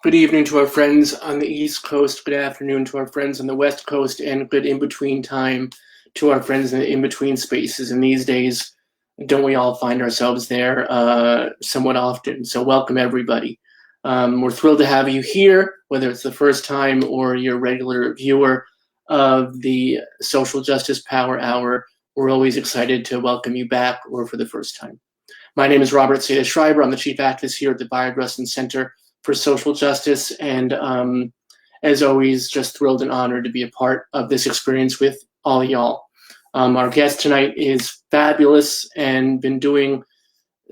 Good evening to our friends on the East Coast. Good afternoon to our friends on the West Coast, and good in-between time to our friends in the in-between spaces. And these days, don't we all find ourselves there somewhat often? So welcome, everybody. We're thrilled to have you here, whether it's the first time or you're a regular viewer of the Social Justice Power Hour. We're always excited to welcome you back or for the first time. My name is Robert Seda Schreiber. I'm the chief activist here at the Bayard-Rustin Center for Social Justice, and as always, just thrilled and honored to be a part of this experience with all y'all. Our guest tonight is fabulous and been doing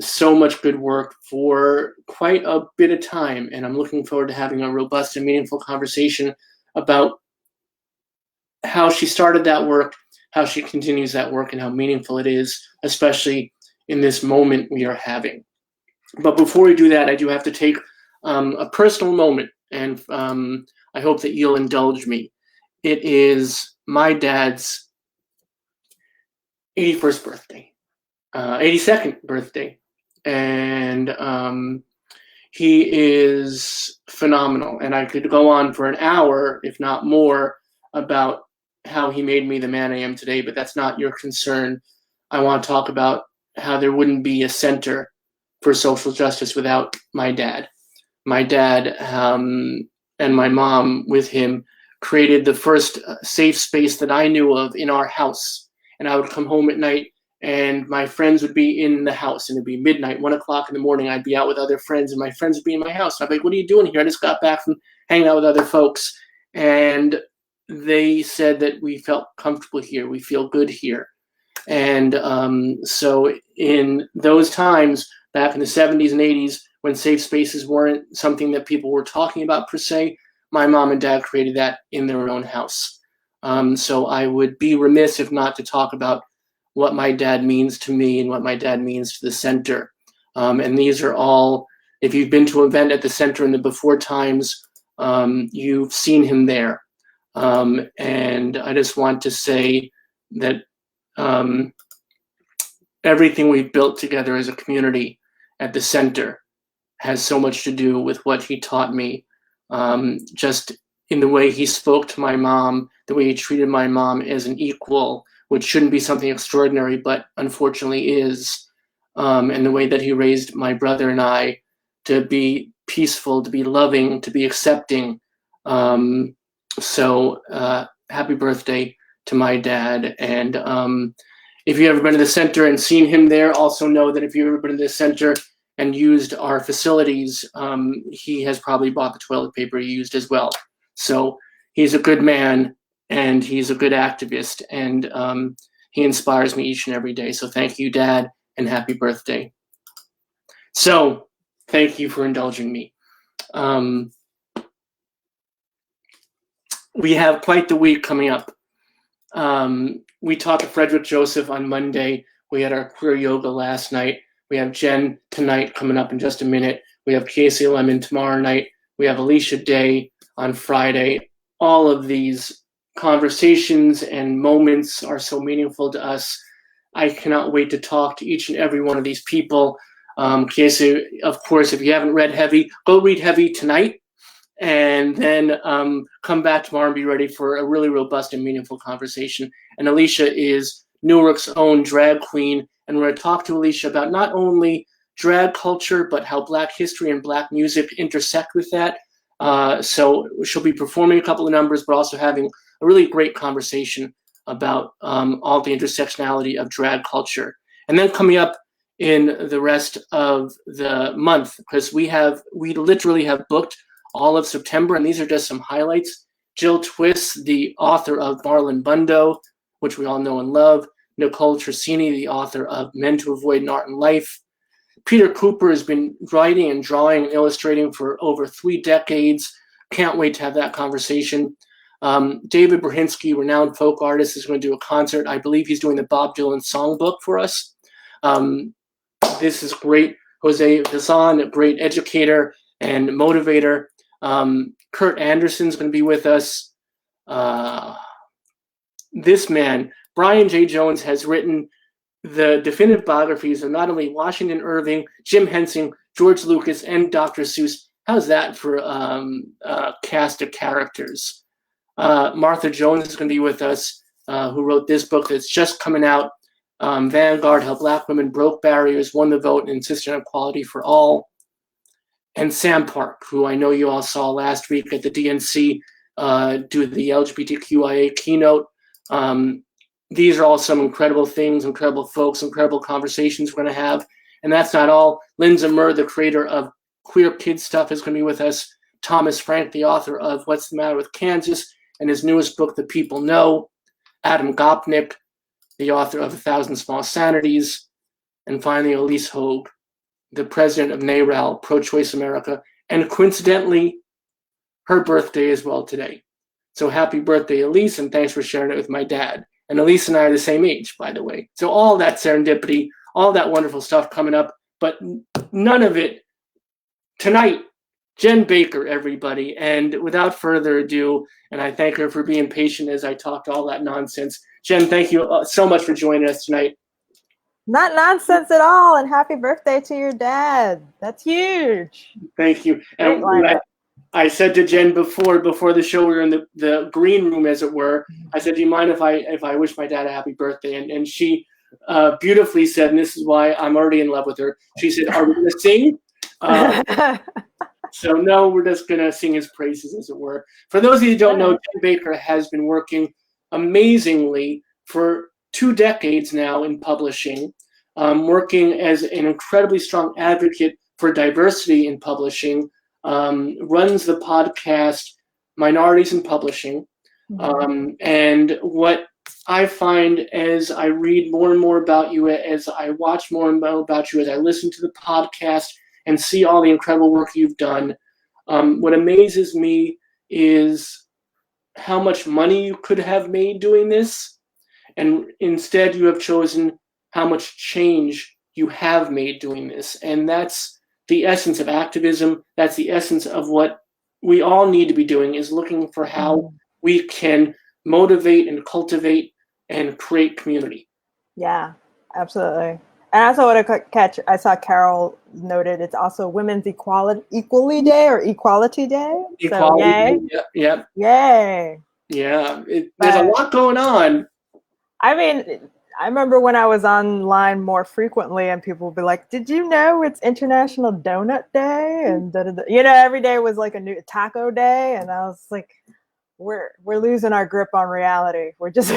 so much good work for quite a bit of time, and I'm looking forward to having a robust and meaningful conversation about how she started that work, how she continues that work, and how meaningful it is, especially in this moment we are having. But before we do that, I do have to take a personal moment, and I hope that you'll indulge me. It is my dad's 81st birthday, 82nd birthday, and he is phenomenal. And I could go on for an hour, if not more, about how he made me the man I am today, but that's not your concern. I want to talk about how there wouldn't be a center for social justice without my dad. My dad and my mom with him created the first safe space that I knew of in our house. And I would come home at night and my friends would be in the house, and it'd be midnight, 1 o'clock in the morning. I'd be out with other friends and my friends would be in my house. And I'd be like, what are you doing here? I just got back from hanging out with other folks. And they said that we felt comfortable here. We feel good here. And so in those times, back in the 70s and 80s, when safe spaces weren't something that people were talking about per se, my mom and dad created that in their own house. So I would be remiss if not to talk about what my dad means to me and what my dad means to the center. And these are all, if you've been to an event at the center in the before times, you've seen him there. And I just want to say that everything we've built together as a community at the center has so much to do with what he taught me, just in the way he spoke to my mom, the way he treated my mom as an equal, which shouldn't be something extraordinary, but unfortunately is, and the way that he raised my brother and I to be peaceful, to be loving, to be accepting. So happy birthday to my dad. And if you've ever been to the center and seen him there, also know that if you've ever been to the center and used our facilities, he has probably bought the toilet paper he used as well. So he's a good man and he's a good activist, and he inspires me each and every day. So thank you, Dad, and happy birthday. So thank you for indulging me. We have quite the week coming up. We talked to Frederick Joseph on Monday. We had our queer yoga last night. We have Jenn tonight coming up in just a minute. We have Casey Lemon tomorrow night. We have Alicia Day on Friday. All of these conversations and moments are so meaningful to us. I cannot wait to talk to each and every one of these people. Casey, of course, if you haven't read Heavy, go read Heavy tonight, and then come back tomorrow and be ready for a really robust and meaningful conversation. And Alicia is Newark's own drag queen, and we're going to talk to Alicia about not only drag culture, but how Black history and Black music intersect with that. So she'll be performing a couple of numbers, but also having a really great conversation about all the intersectionality of drag culture. And then coming up in the rest of the month, because we literally have booked all of September, and these are just some highlights. Jill Twiss, the author of Marlon Bundo, which we all know and love. Nicole Tracini, the author of Men to Avoid in Art and Life. Peter Cooper has been writing and drawing and illustrating for over 3 decades. Can't wait to have that conversation. David Brzezinski, renowned folk artist, is going to do a concert. I believe he's doing the Bob Dylan songbook for us. This is great. Jose Vizan, a great educator and motivator. Kurt Anderson's going to be with us. This man, Brian J. Jones, has written the definitive biographies of not only Washington Irving, Jim Henson, George Lucas, and Dr. Seuss How's that for a cast of characters? Martha Jones is going to be with us, who wrote this book that's just coming out, Vanguard, How Black Women Broke Barriers, Won the Vote, and Insisted on Equality for All. And Sam Park, who I know you all saw last week at the DNC do the LGBTQIA keynote. These are all some incredible things, incredible folks, incredible conversations we're going to have. And that's not all. Linda Murr, the creator of Queer Kid Stuff, is going to be with us. Thomas Frank, the author of What's the Matter with Kansas, and his newest book, The People Know. Adam Gopnik, the author of 1,000 Small Sanities. And finally, Elise Hogue, the president of NARAL, Pro-Choice America, and coincidentally, her birthday as well today. So happy birthday, Elise, and thanks for sharing it with my dad. And Elise and I are the same age, by the way. So all that serendipity, all that wonderful stuff coming up, but none of it tonight. Jenn Baker, everybody. And without further ado, and I thank her for being patient as I talked all that nonsense. Jenn, thank you so much for joining us tonight. Not nonsense at all, and happy birthday to your dad. That's huge. Thank you. And I said to Jenn before the show, we were in the green room, as it were. I said, do you mind if I wish my dad a happy birthday? And she beautifully said, and this is why I'm already in love with her. She said, are we going to sing? So no, we're just going to sing his praises, as it were. For those of you who don't know, Jenn Baker has been working amazingly for 2 decades now in publishing, working as an incredibly strong advocate for diversity in publishing, runs the podcast Minorities in Publishing. And what I find as I read more and more about you, as I watch more and more about you, as I listen to the podcast and see all the incredible work you've done, what amazes me is how much money you could have made doing this. And instead, you have chosen how much change you have made doing this. And that's the essence of activism. That's the essence of what we all need to be doing, is looking for how we can motivate and cultivate and create community. Yeah, absolutely. And I also want to catch, I saw Carol noted it's also Women's Equality Day or Equality Day. Equality Day. Yeah. Yay. Yeah. There's a lot going on. I mean, I remember when I was online more frequently and people would be like, did you know it's International Donut Day? And every day was like a new taco day. And I was like, we're losing our grip on reality. We're just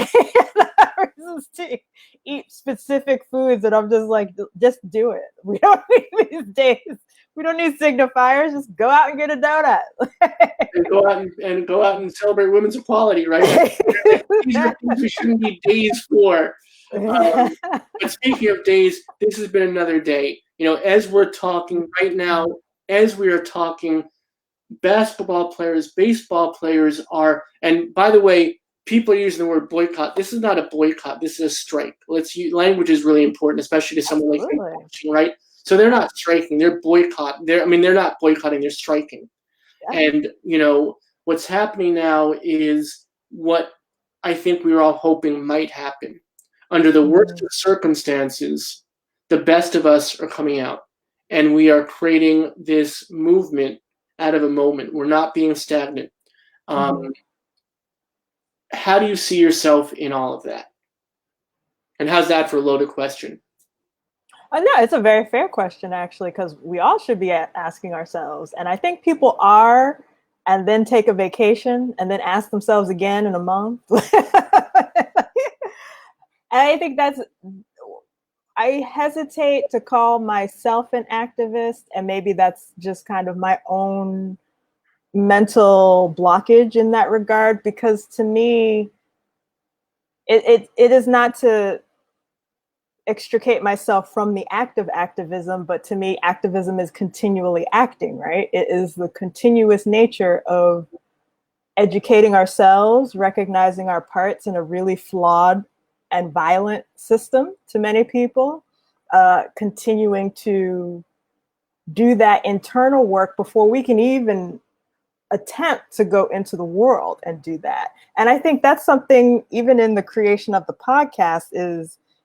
reasons to eat specific foods, and I'm just like, just do it. We don't need these days. We don't need signifiers. Just go out and get a donut. and go out and celebrate women's equality, right? These are things we shouldn't be days for. But speaking of days, this has been another day. As we're talking right now, as we are talking, basketball players, baseball players are, and by the way, people are using the word boycott. This is not a boycott. This is a strike. Language is really important, especially to someone like you, right? So they're not striking. They're boycott. They're not boycotting. They're striking. Yeah. And what's happening now is what I think we were all hoping might happen. Under the worst of circumstances, the best of us are coming out, and we are creating this movement out of a moment. We're not being stagnant. How do you see yourself in all of that? And how's that for a loaded question? No, it's a very fair question, actually, because we all should be asking ourselves. And I think people are, and then take a vacation and then ask themselves again in a month. I think I hesitate to call myself an activist, and maybe that's just kind of my own mental blockage in that regard, because to me, it is not to extricate myself from the act of activism, but to me, activism is continually acting, right? It is the continuous nature of educating ourselves, recognizing our parts in a really flawed and violent system to many people, continuing to do that internal work before we can even attempt to go into the world and do that. And I think that's something, even in the creation of the podcast,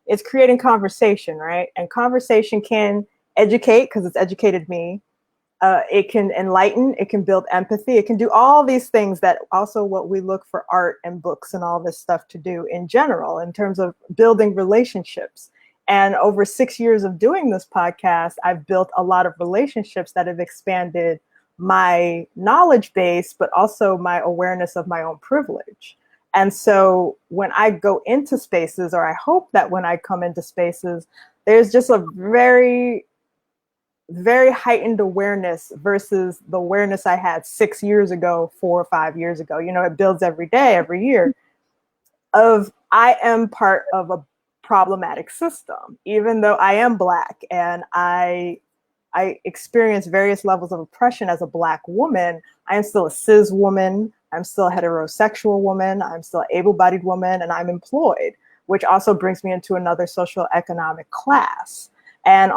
it's creating conversation, right? And conversation can educate, because it's educated me. It can enlighten, it can build empathy, it can do all these things that also what we look for art and books and all this stuff to do in general, in terms of building relationships. And over 6 years of doing this podcast, I've built a lot of relationships that have expanded my knowledge base, but also my awareness of my own privilege. And so when I go into spaces, or I hope that when I come into spaces, there's just a very heightened awareness versus the awareness I had 6 years ago, 4 or 5 years ago. You know, it builds every day, every year, of I am part of a problematic system, even though I am Black and I experience various levels of oppression as a Black woman. I am still a cis woman. I'm still a heterosexual woman. I'm still an able-bodied woman, and I'm employed, which also brings me into another social economic class. And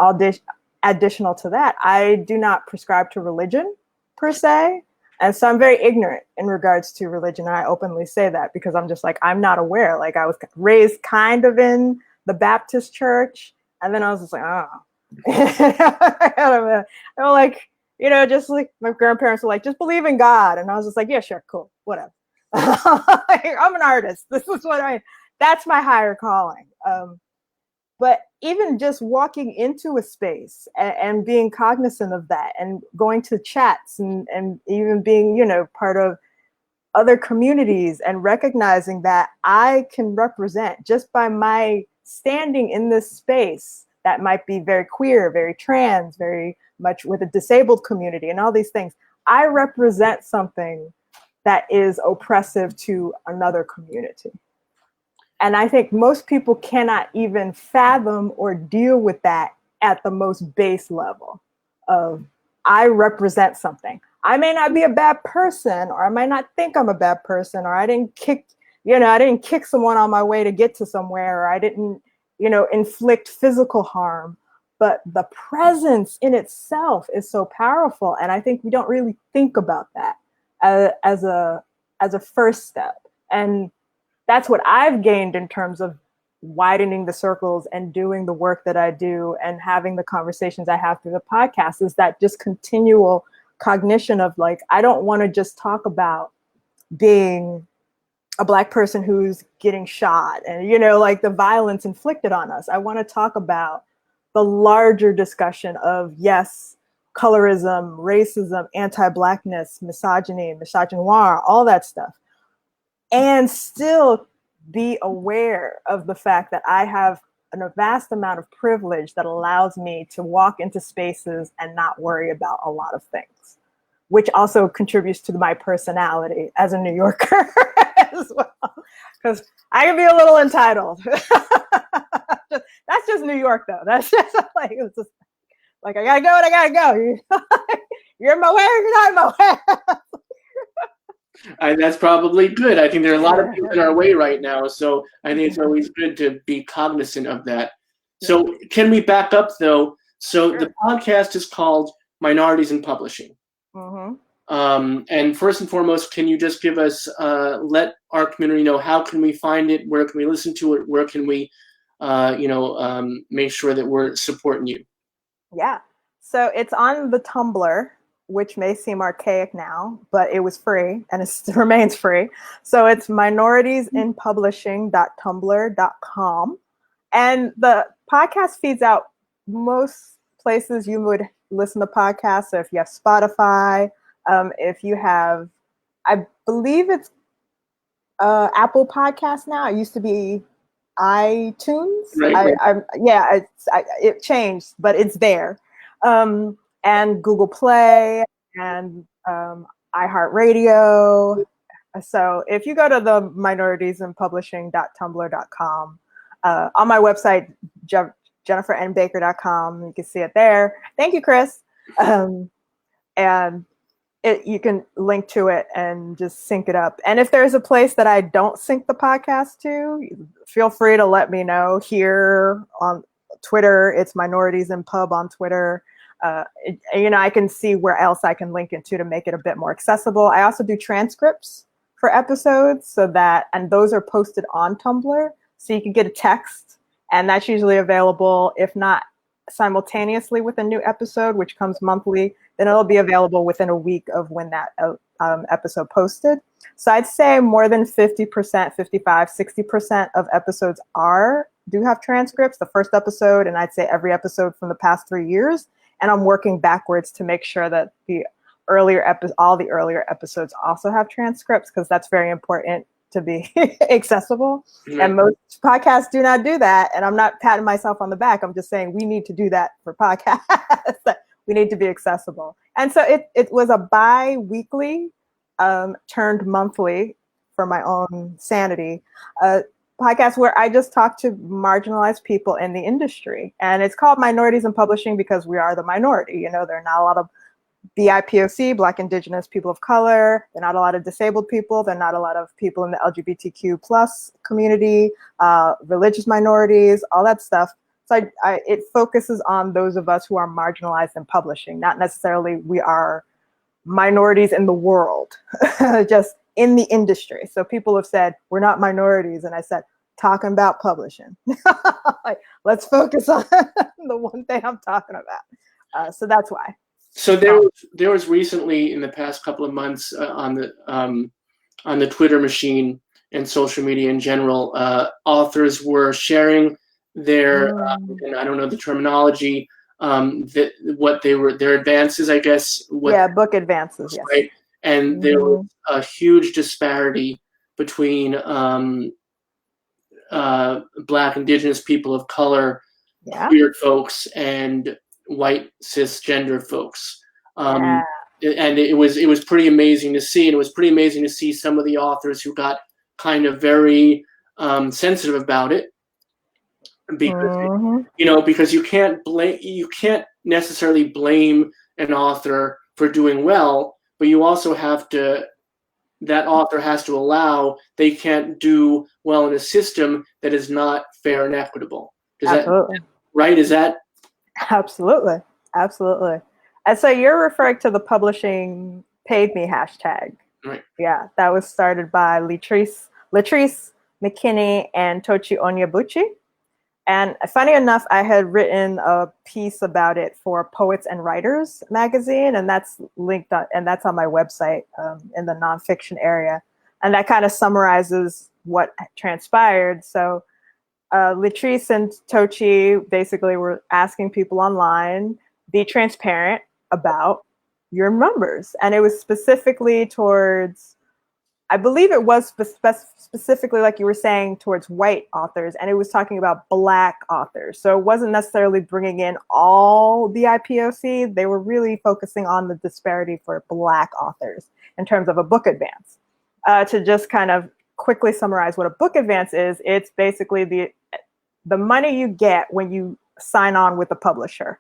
additional to that, I do not prescribe to religion per se. And so I'm very ignorant in regards to religion. And I openly say that because I'm just like, I'm not aware. Like, I was raised kind of in the Baptist church. And then I was just like, oh. I'm like, you know, just like my grandparents were like, just believe in God. And I was just like, yeah, sure, cool, whatever. I'm an artist. This is that's my higher calling. But even just walking into a space and being cognizant of that, and going to chats and even being, you know, part of other communities, and recognizing that I can represent just by my standing in this space that might be very queer, very trans, very much with a disabled community and all these things. I represent something that is oppressive to another community. And I think most people cannot even fathom or deal with that at the most base level of, I represent something. I may not be a bad person, or I might not think I'm a bad person, or I didn't kick someone on my way to get to somewhere, or I didn't, you know, inflict physical harm. But the presence in itself is so powerful. And I think we don't really think about that as a first step. And that's what I've gained in terms of widening the circles and doing the work that I do and having the conversations I have through the podcast, is that just continual cognition of like, I don't want to just talk about being a Black person who's getting shot and, you know, like the violence inflicted on us. I want to talk about the larger discussion of, yes, colorism, racism, anti-Blackness, misogyny, misogynoir, all that stuff. And still be aware of the fact that I have a vast amount of privilege that allows me to walk into spaces and not worry about a lot of things, which also contributes to my personality as a New Yorker as well. Because I can be a little entitled. That's just New York, though. That's just like, it's just like, I gotta go and I gotta go. You're in my way or you're not in my way. And that's probably good. I think there are a lot of people in our way right now, so I think it's always good to be cognizant of that. So can we back up, though? So sure. The podcast is called Minorities in Publishing. Mm-hmm. And first and foremost, can you just give us, let our community know, how can we find it? Where can we listen to it? Where can we, make sure that we're supporting you? Yeah. So it's on the Tumblr, which may seem archaic now, but it was free and it remains free. So it's minoritiesinpublishing.tumblr.com. And the podcast feeds out most places you would listen to podcasts. So if you have Spotify, if you have, I believe it's Apple Podcasts now. It used to be iTunes. Right. It changed, but it's there. And Google Play and iHeartRadio. So if you go to the minoritiesinpublishing.tumblr.com, on my website, jennifernbaker.com, you can see it there. Thank you, Chris. And you can link to it and just sync it up. And if there's a place that I don't sync the podcast to, feel free to let me know. Here on Twitter, it's Minorities in Pub on Twitter. I can see where else I can link it to make it a bit more accessible. I also do transcripts for episodes and those are posted on Tumblr. So you can get a text, and that's usually available, if not simultaneously with a new episode, which comes monthly. then it'll be available within a week of when that episode posted. So I'd say more than 50%, 55, 60% of episodes do have transcripts, the first episode, and I'd say every episode from the past 3 years. And I'm working backwards to make sure that all the earlier episodes also have transcripts, because that's very important to be accessible. Right. And most podcasts do not do that. And I'm not patting myself on the back. I'm just saying we need to do that for podcasts. We need to be accessible. And so it was a bi-weekly turned monthly, for my own sanity, podcast where I just talk to marginalized people in the industry. And it's called Minorities in Publishing because we are the minority. You know, there are not a lot of BIPOC, Black, Indigenous, people of color. There are not a lot of disabled people. There are not a lot of people in the LGBTQ plus community, religious minorities, all that stuff. So it focuses on those of us who are marginalized in publishing, not necessarily we are minorities in the world, just in the industry. So people have said, we're not minorities. And I said, talking about publishing. Like, let's focus on the one thing I'm talking about. So that's why. So there was recently, in the past couple of months, on the Twitter machine and social media in general, authors were sharing their and I don't know the terminology, their advances, I guess. Book advances, yes. Right, and there was a huge disparity between Black, Indigenous, people of color, queer folks, and white cisgender folks, and it was pretty amazing to see, and it was pretty amazing to see some of the authors who got kind of very sensitive about it, because because you can't necessarily blame an author for doing well, but you also have to, that author has to allow they can't do well in a system that is not fair and equitable. Absolutely. Right? Is that? Absolutely. And so you're referring to the publishing paid me hashtag. Right. Yeah, that was started by Latrice McKinney and Tochi Onyebuchi. And funny enough, I had written a piece about it for Poets and Writers magazine, and that's linked on, and that's on my website in the nonfiction area. And that kind of summarizes what transpired. So Latrice and Tochi basically were asking people online, be transparent about your numbers. And it was specifically towards, I believe it was specifically, like you were saying, towards white authors. And it was talking about Black authors. So it wasn't necessarily bringing in all the IPOC. They were really focusing on the disparity for Black authors in terms of a book advance. To just kind of quickly summarize what a book advance is, it's basically the money you get when you sign on with a publisher.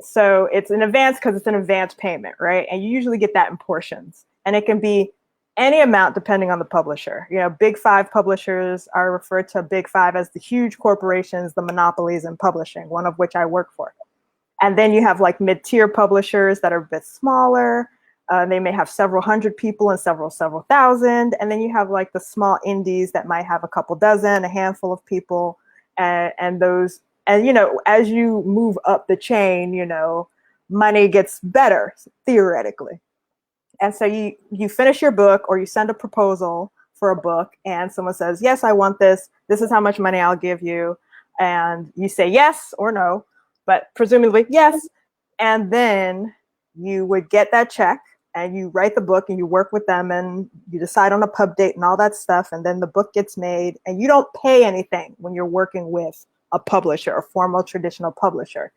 So it's an advance because it's an advance payment, right? And you usually get that in portions. And it can be any amount depending on the publisher. You know, Big Five publishers are referred to Big Five as the huge corporations, the monopolies in publishing, one of which I work for. And then you have like mid-tier publishers that are a bit smaller. They may have several hundred people and several thousand. And then you have like the small indies that might have a couple dozen, a handful of people. And those, and, you know, as you move up the chain, you know, money gets better theoretically. And so you finish your book, or you send a proposal for a book, and someone says, yes, I want this. This is how much money I'll give you. And you say yes or no, but presumably yes. And then you would get that check, and you write the book, and you work with them, and you decide on a pub date and all that stuff. And then the book gets made, and you don't pay anything when you're working with a publisher, a formal traditional publisher.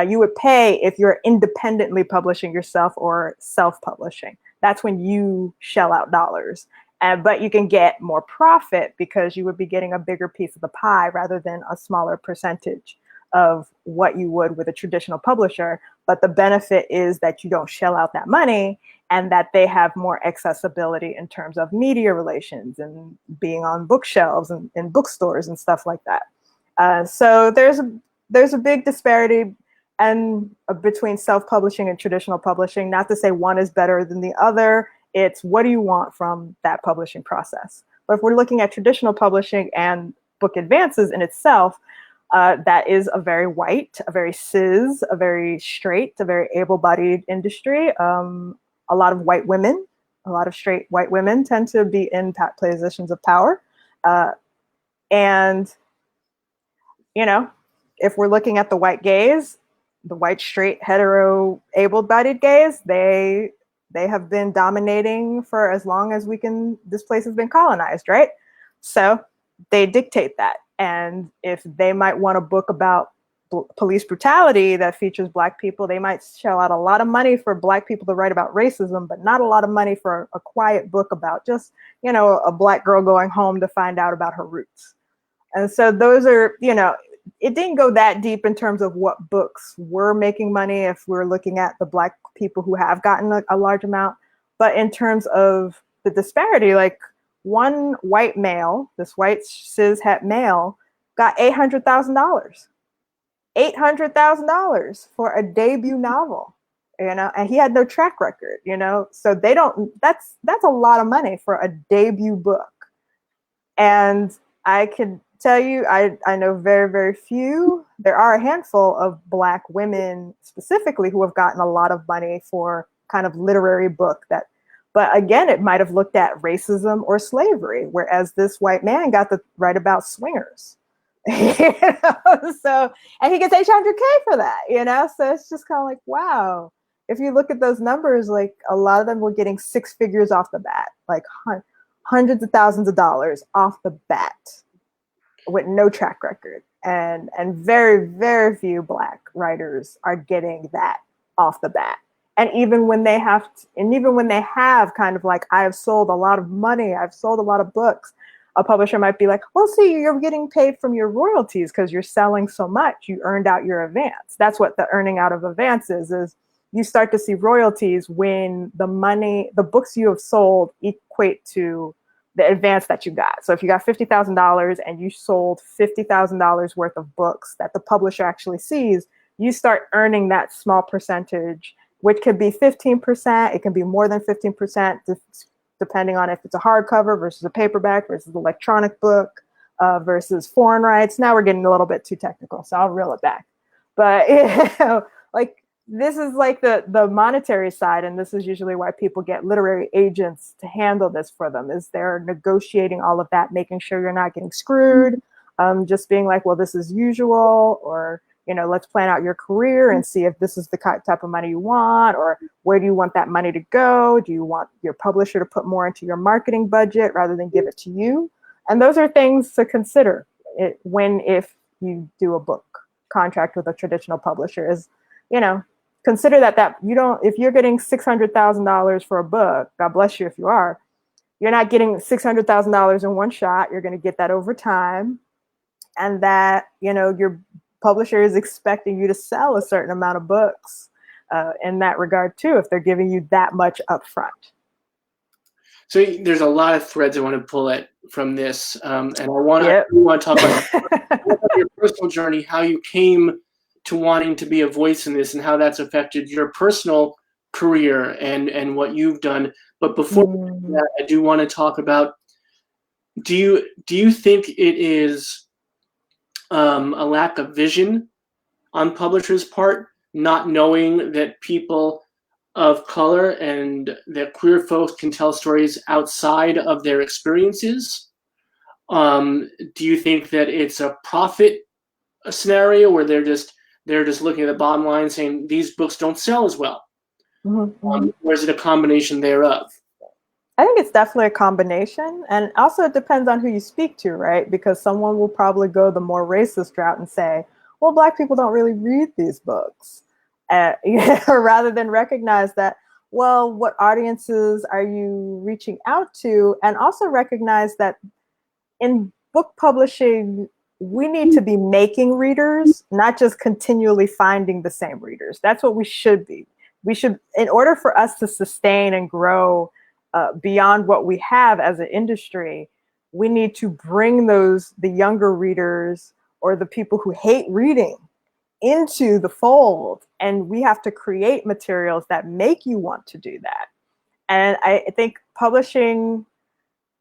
You would pay if you're independently publishing yourself or self-publishing. That's when you shell out dollars. But you can get more profit because you would be getting a bigger piece of the pie rather than a smaller percentage of what you would with a traditional publisher. But the benefit is that you don't shell out that money, and that they have more accessibility in terms of media relations and being on bookshelves and in bookstores and stuff like that. So there's a big disparity and between self-publishing and traditional publishing. Not to say one is better than the other. It's what do you want from that publishing process? But if we're looking at traditional publishing and book advances in itself, That is a very white, a very cis, a very straight, a very able-bodied industry. A lot of white women, a lot of straight white women tend to be in positions of power. And, you know, if we're looking at the white gays, the white, straight, hetero, able-bodied gays, they have been dominating for as long as this place has been colonized, right? So they dictate that. And if they might want a book about police brutality that features Black people, they might shell out a lot of money for Black people to write about racism, but not a lot of money for a quiet book about just, a Black girl going home to find out about her roots. And so those are, it didn't go that deep in terms of what books were making money if we're looking at the Black people who have gotten a large amount. But in terms of the disparity, like one white male, this white cis het male, got $800,000. $800,000 for a debut novel, and he had no track record, so that's a lot of money for a debut book. And I can tell you, I know very, very few. There are a handful of Black women specifically who have gotten a lot of money for kind of literary book but again, it might have looked at racism or slavery, whereas this white man got to write about swingers. So, and he gets $800K for that, so it's just kind of like, wow. If you look at those numbers, like a lot of them were getting six figures off the bat, like hundreds of thousands of dollars off the bat with no track record. And very, very few Black writers are getting that off the bat. And even when they have kind of like, I have sold a lot of money, I've sold a lot of books, a publisher might be like, well, see, you're getting paid from your royalties because you're selling so much. You earned out your advance. That's what the earning out of advance is you start to see royalties when the books you have sold equate to the advance that you got. So if you got $50,000 and you sold $50,000 worth of books that the publisher actually sees, you start earning that small percentage, which could be 15%. It can be more than 15%, depending on if it's a hardcover versus a paperback versus electronic book versus foreign rights. Now we're getting a little bit too technical, so I'll reel it back. But like this is like the monetary side, and this is usually why people get literary agents to handle this for them, is they're negotiating all of that, making sure you're not getting screwed, just being like, well, this is usual, or let's plan out your career and see if this is the type of money you want, or where do you want that money to go? Do you want your publisher to put more into your marketing budget rather than give it to you? And those are things to consider if you do a book contract with a traditional publisher, is, consider that if you're getting $600,000 for a book, God bless you if you are, you're not getting $600,000 in one shot. You're going to get that over time. And that, your publisher is expecting you to sell a certain amount of books in that regard too, if they're giving you that much upfront. So there's a lot of threads I want to pull from this, and I want to talk about your personal journey, how you came to wanting to be a voice in this, and how that's affected your personal career and what you've done. But before that, I do want to talk about, do you think it is a lack of vision on publishers' part, not knowing that people of color and that queer folks can tell stories outside of their experiences? Do you think that it's a profit scenario where they're just looking at the bottom line saying these books don't sell as well? Or is it a combination thereof? I think it's definitely a combination. And also it depends on who you speak to, right? Because someone will probably go the more racist route and say, well, Black people don't really read these books. Rather than recognize that, well, what audiences are you reaching out to? And also recognize that in book publishing, we need to be making readers, not just continually finding the same readers. That's what we should be. In order for us to sustain and grow beyond what we have as an industry, we need to bring the younger readers or the people who hate reading into the fold. And we have to create materials that make you want to do that. And I think publishing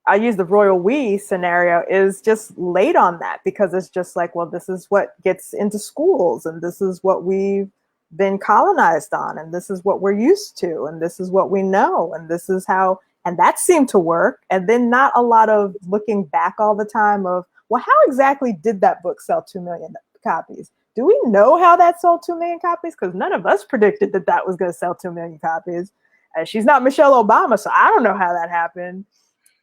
I use the royal we scenario, is just laid on that, because it's just like, well, this is what gets into schools, and this is what we've been colonized on, and this is what we're used to, and this is what we know, and this is how, and that seemed to work. And then not a lot of looking back all the time of, well, how exactly did that book sell 2 million copies? Do we know how that sold 2 million copies? Because none of us predicted that that was going to sell 2 million copies. And she's not Michelle Obama, so I don't know how that happened.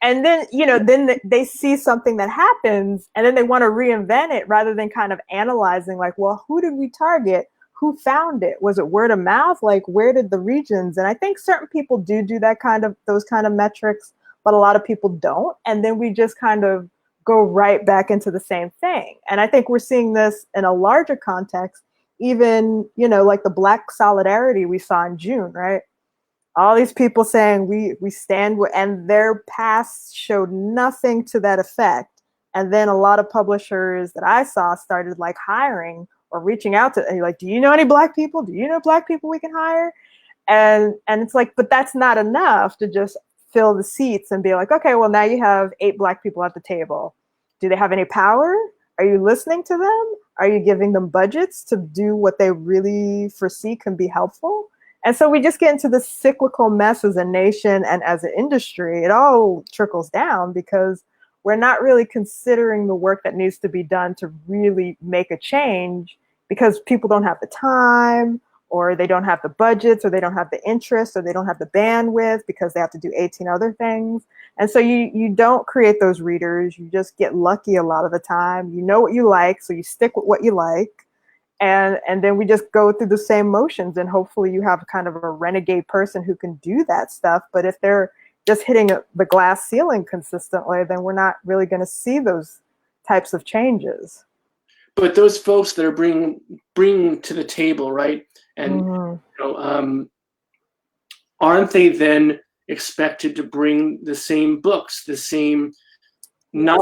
And then, then they see something that happens, and then they want to reinvent it, rather than kind of analyzing, like, well, who did we target? Who found it? Was it word of mouth? Like, where did the regions? And I think certain people do that those kind of metrics, but a lot of people don't. And then we just kind of go right back into the same thing. And I think we're seeing this in a larger context, even, like the Black solidarity we saw in June, right? All these people saying we stand with, and their past showed nothing to that effect. And then a lot of publishers that I saw started like hiring or reaching out to, like, do you know any Black people? Do you know Black people we can hire? And it's like, but that's not enough to just fill the seats and be like, okay, well, now you have 8 Black people at the table. Do they have any power? Are you listening to them? Are you giving them budgets to do what they really foresee can be helpful? And so we just get into this cyclical mess as a nation and as an industry. It all trickles down because we're not really considering the work that needs to be done to really make a change, because people don't have the time, or they don't have the budgets, or they don't have the interest, or they don't have the bandwidth because they have to do 18 other things. And so you don't create those readers. You just get lucky a lot of the time. You know what you like, so you stick with what you like. And then we just go through the same motions, and hopefully you have kind of a renegade person who can do that stuff. But if they're just hitting the glass ceiling consistently, then we're not really going to see those types of changes. But those folks that are bringing to the table, right? And aren't they then expected to bring the same books, the same, not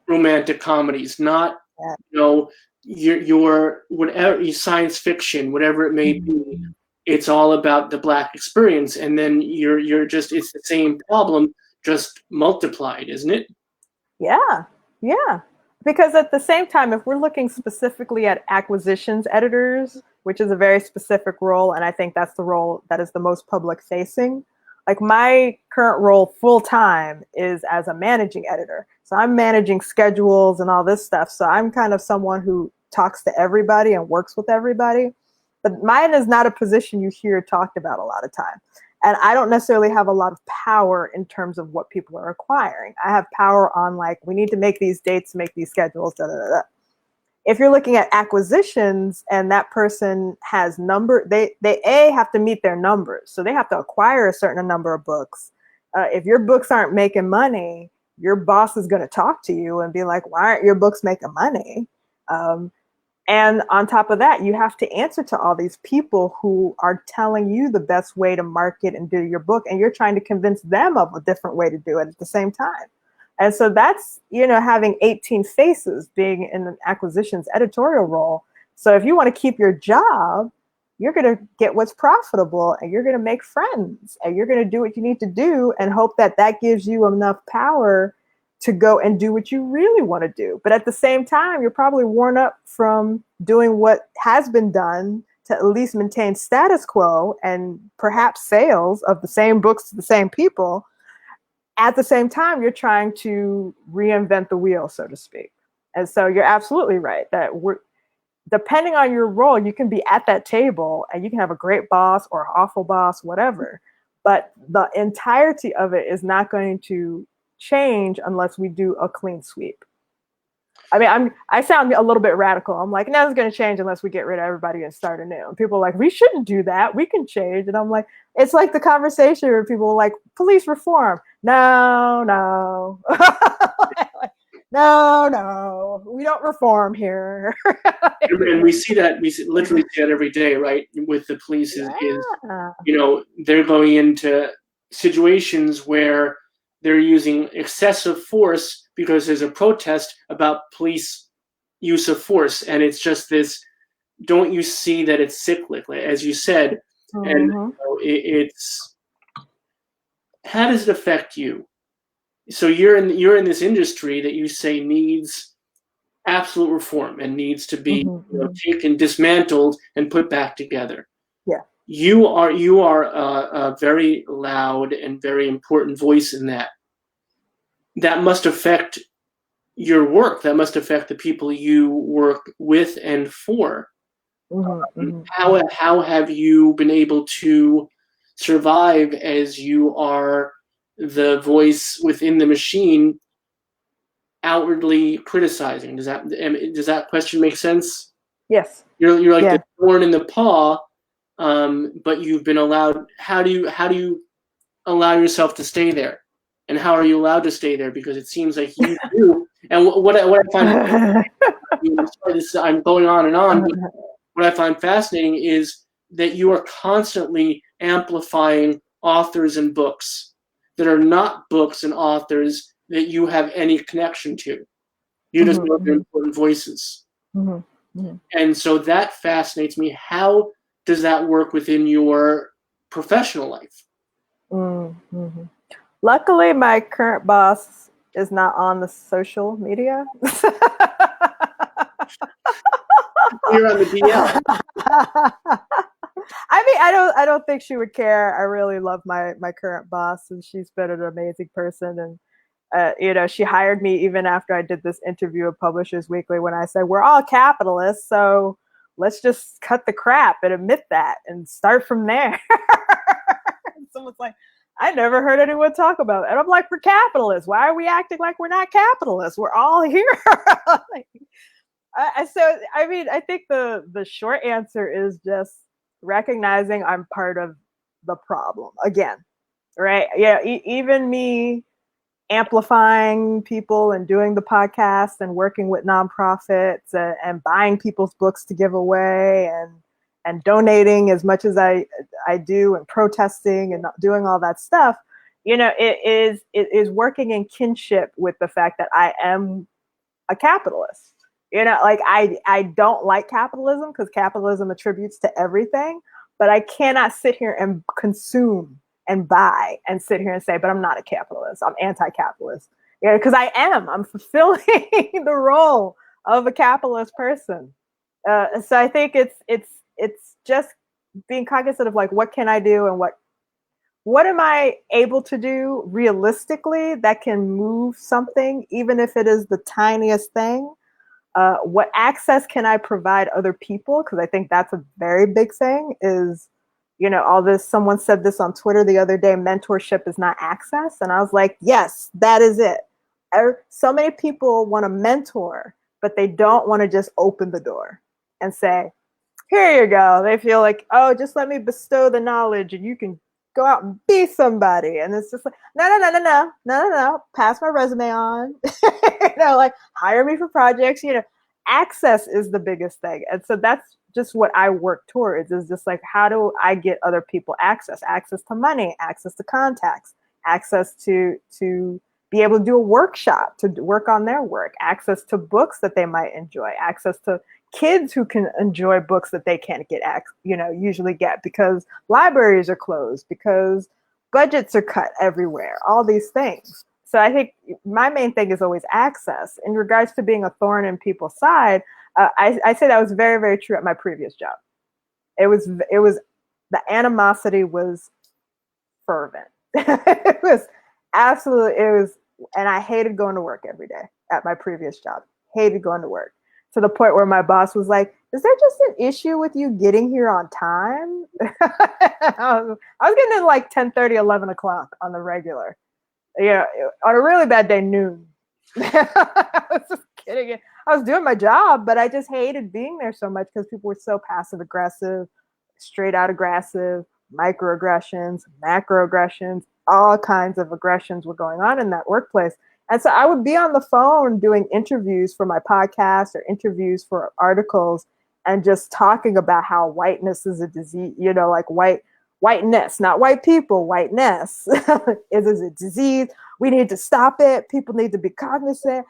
romantic comedies, not your whatever, science fiction, whatever it may be. It's all about the Black experience, and then you're just, it's the same problem, just multiplied, isn't it? Yeah. Because at the same time, if we're looking specifically at acquisitions editors, which is a very specific role, and I think that's the role that is the most public facing. Like, my current role full time is as a managing editor. So I'm managing schedules and all this stuff. So I'm kind of someone who talks to everybody and works with everybody. But mine is not a position you hear talked about a lot of time. And I don't necessarily have a lot of power in terms of what people are acquiring. I have power on, like, we need to make these dates, make these schedules, da da da. If you're looking at acquisitions and that person has they have to meet their numbers. So they have to acquire a certain number of books. If your books aren't making money, your boss is going to talk to you and be like, why aren't your books making money? And on top of that, you have to answer to all these people who are telling you the best way to market and do your book. And you're trying to convince them of a different way to do it at the same time. And so that's, having 18 faces, being in an acquisitions editorial role. So if you want to keep your job, you're going to get what's profitable, and you're going to make friends, and you're going to do what you need to do, and hope that that gives you enough power to go and do what you really want to do. But at the same time, you're probably worn up from doing what has been done to at least maintain status quo and perhaps sales of the same books to the same people. At the same time, you're trying to reinvent the wheel, so to speak. And so you're absolutely right that depending on your role, you can be at that table and you can have a great boss or an awful boss, whatever. But the entirety of it is not going to change unless we do a clean sweep. I mean, I sound a little bit radical. I'm like, nothing's going to change unless we get rid of everybody and start anew. And people are like, we shouldn't do that. We can change. And I'm like, it's like the conversation where people are like, police reform. No. No, we don't reform here. And we literally see that every day, right? With the police, is they're going into situations where they're using excessive force because there's a protest about police use of force. And it's just this, don't you see that it's cyclical, as you said? And it's, how does it affect you? So you're in this industry that you say needs absolute reform and needs to be taken, dismantled, and put back together. Yeah. You are a very loud and very important voice in that. That must affect your work. That must affect the people you work with and for. How have you been able to survive as you are the voice within the machine, outwardly criticizing? Does that question make sense? Yes. You're like the thorn in the paw, but you've been allowed. How do you allow yourself to stay there? And how are you allowed to stay there? Because it seems like you do. And what I find, I'm going on and on. But what I find fascinating is that you are constantly amplifying authors and books that are not books and authors that you have any connection to. You just know they're important voices. And so that fascinates me. How does that work within your professional life? Luckily, my current boss is not on the social media. You're on the DL. I mean, I don't think she would care. I really love my current boss, and she's been an amazing person. And she hired me even after I did this interview of Publishers Weekly when I said we're all capitalists, so let's just cut the crap and admit that and start from there. And someone's like, I never heard anyone talk about it. And I'm like, we're capitalists. Why are we acting like we're not capitalists? We're all here. So, I mean, I think the short answer is just recognizing I'm part of the problem again, right? Yeah, even me amplifying people and doing the podcast and working with nonprofits and buying people's books to give away and donating as much as I do and protesting and doing all that stuff, it is working in kinship with the fact that I am a capitalist. Like I don't like capitalism because capitalism attributes to everything, but I cannot sit here and consume and buy and sit here and say, but I'm not a capitalist. I'm anti-capitalist. Because I'm fulfilling the role of a capitalist person. So I think it's just being cognizant of like, what can I do and what am I able to do realistically that can move something, even if it is the tiniest thing. What access can I provide other people? Because I think that's a very big thing is, all this, someone said this on Twitter the other day, mentorship is not access. And I was like, yes, that is it. So many people want to mentor, but they don't want to just open the door and say, here you go. They feel like, oh, just let me bestow the knowledge and you can go out and be somebody. And it's just like, no. Pass my resume on, like hire me for projects, access is the biggest thing. And so that's just what I work towards is just like, how do I get other people access to money, access to contacts, access to be able to do a workshop, to work on their work, access to books that they might enjoy, access to kids who can enjoy books that they can't usually get because libraries are closed, because budgets are cut everywhere, all these things. So I think my main thing is always access. In regards to being a thorn in people's side, I say that was very, very true at my previous job. It was the animosity was fervent. It was and I hated going to work every day at my previous job. Hated going to work to the point where my boss was like, is there just an issue with you getting here on time? I was getting in like 10:30, 11 o'clock on the regular. On a really bad day, noon. I was just kidding. I was doing my job, but I just hated being there so much because people were so passive aggressive, straight out aggressive, microaggressions, macroaggressions, all kinds of aggressions were going on in that workplace. And so I would be on the phone doing interviews for my podcast or interviews for articles and just talking about how whiteness is a disease, like whiteness, not white people, whiteness is a disease. We need to stop it. People need to be cognizant.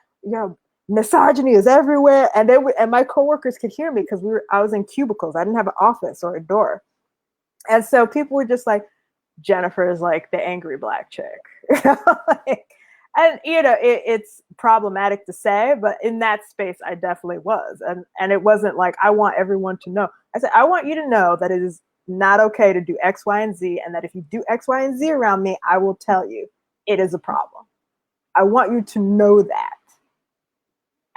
Misogyny is everywhere. And my coworkers could hear me because I was in cubicles. I didn't have an office or a door. And so people were just like, Jennifer is like the angry black chick. And it's problematic to say, but in that space I definitely was. And it wasn't like I want everyone to know. I said I want you to know that it is not okay to do X, Y, and Z, and that if you do X, Y, and Z around me, I will tell you it is a problem. I want you to know that.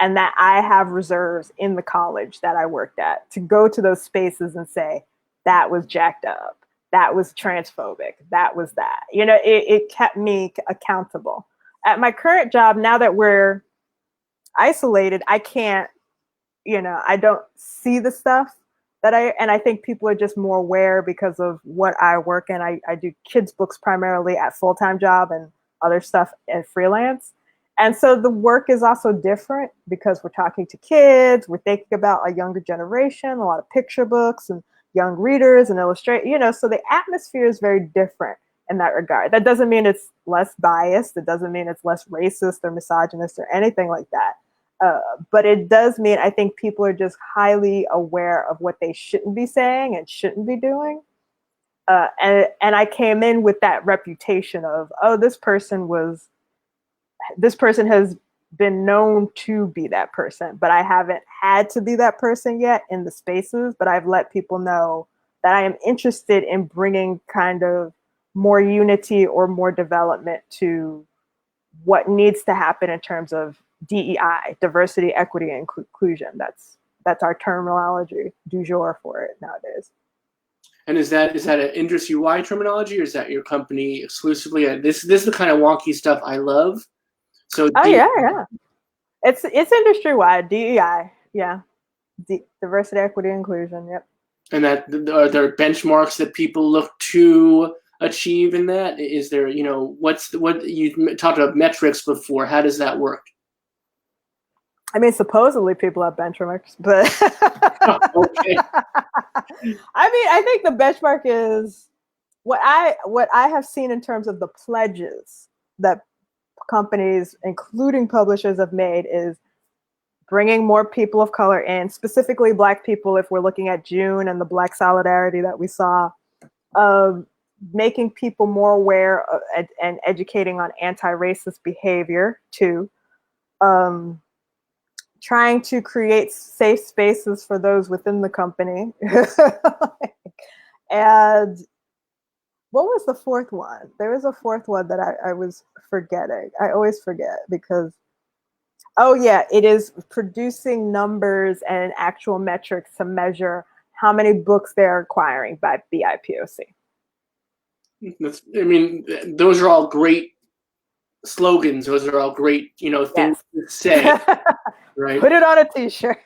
And that I have reserves in the college that I worked at to go to those spaces and say, that was jacked up. That was transphobic. That was that. It kept me accountable. At my current job, now that we're isolated, I can't, I don't see the stuff and I think people are just more aware because of what I work in. I do kids' books primarily at full-time job and other stuff and freelance. And so the work is also different because we're talking to kids, we're thinking about a younger generation, a lot of picture books and young readers and illustrate, so the atmosphere is very different in that regard. That doesn't mean it's less biased. It doesn't mean it's less racist or misogynist or anything like that. But it does mean I think people are just highly aware of what they shouldn't be saying and shouldn't be doing. And I came in with that reputation of, oh, this person has been known to be that person, but I haven't had to be that person yet in the spaces, but I've let people know that I am interested in bringing kind of more unity or more development to what needs to happen in terms of DEI, diversity, equity, and inclusion. That's our terminology du jour for it nowadays. And is that an industry-wide terminology, or is that your company exclusively? This is the kind of wonky stuff I love. So yeah. It's industry-wide, DEI, yeah. Diversity, equity, inclusion, yep. And that are there benchmarks that people look to achieve in that? Is there, what you talked about metrics before? How does that work? I mean, supposedly people have benchmarks, but Okay. I mean, I think the benchmark is what I have seen in terms of the pledges that companies, including publishers, have made is bringing more people of color in, specifically Black people, if we're looking at June and the Black solidarity that we saw, making people more aware of, and educating on anti-racist behavior too, trying to create safe spaces for those within the company. And what was the fourth one? There was a fourth one that I was forgetting. I always forget because, oh yeah, it is producing numbers and actual metrics to measure how many books they're acquiring by BIPOC. I mean, those are all great slogans. Those are all great, things to say, right? Put it on a t-shirt.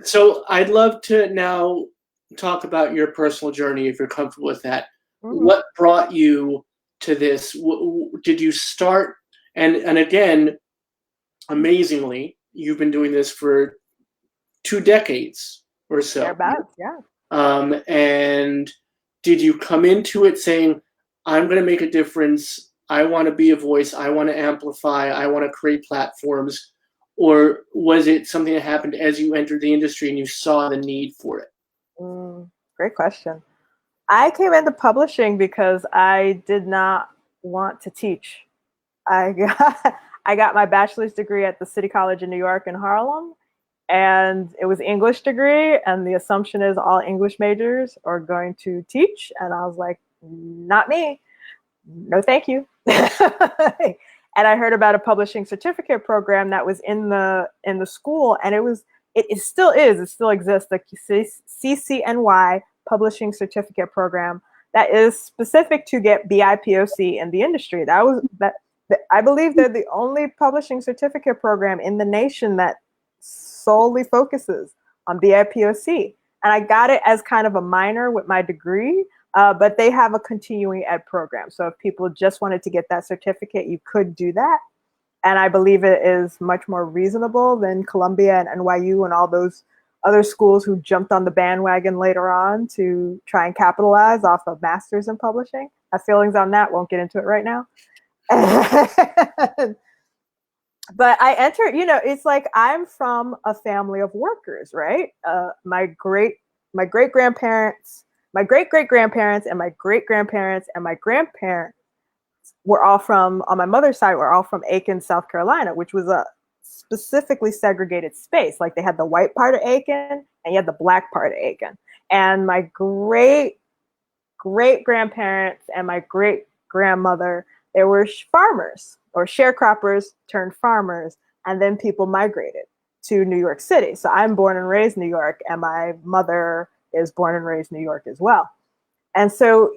So I'd love to now talk about your personal journey, if you're comfortable with that. Mm-hmm. What brought you to this? Did you start? And again, amazingly, you've been doing this for 2 decades or so. Thereabouts, yeah. And did you come into it saying, I'm going to make a difference, I want to be a voice, I want to amplify, I want to create platforms? Or was it something that happened as you entered the industry and you saw the need for it? Great question. I came into publishing because I did not want to teach. I got my bachelor's degree at the City College in New York in Harlem, and it was English degree, and the assumption is all English majors are going to teach, and I was like, not me. No, thank you. And I heard about a publishing certificate program that was in the school, and it still exists, the CCNY Publishing Certificate Program that is specific to get BIPOC in the industry. I believe they're the only publishing certificate program in the nation that solely focuses on BIPOC. And I got it as kind of a minor with my degree, but they have a continuing ed program. So if people just wanted to get that certificate, you could do that. And I believe it is much more reasonable than Columbia and NYU and all those other schools who jumped on the bandwagon later on to try and capitalize off of masters in publishing. I have feelings on that, won't get into it right now. But I entered, it's like I'm from a family of workers, right? My great-grandparents, my great-great-grandparents, and my great-grandparents and my grandparents on my mother's side, we're all from Aiken, South Carolina, which was a specifically segregated space. Like they had the white part of Aiken and you had the black part of Aiken. And my great grandparents and my great grandmother, they were farmers or sharecroppers turned farmers. And then people migrated to New York City. So I'm born and raised New York, and my mother is born and raised New York as well. And so,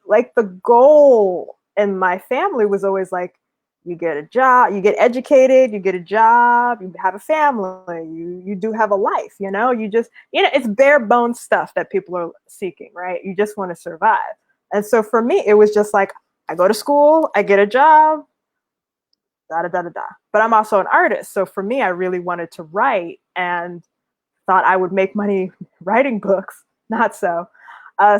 like the goal in my family was always like, you get a job, you get educated, you get a job, you have a family, you do have a life, you just, it's bare bones stuff that people are seeking, right? You just want to survive. And so for me, it was just like, I go to school, I get a job, da da da da da. But I'm also an artist. So for me, I really wanted to write and thought I would make money writing books. Not so.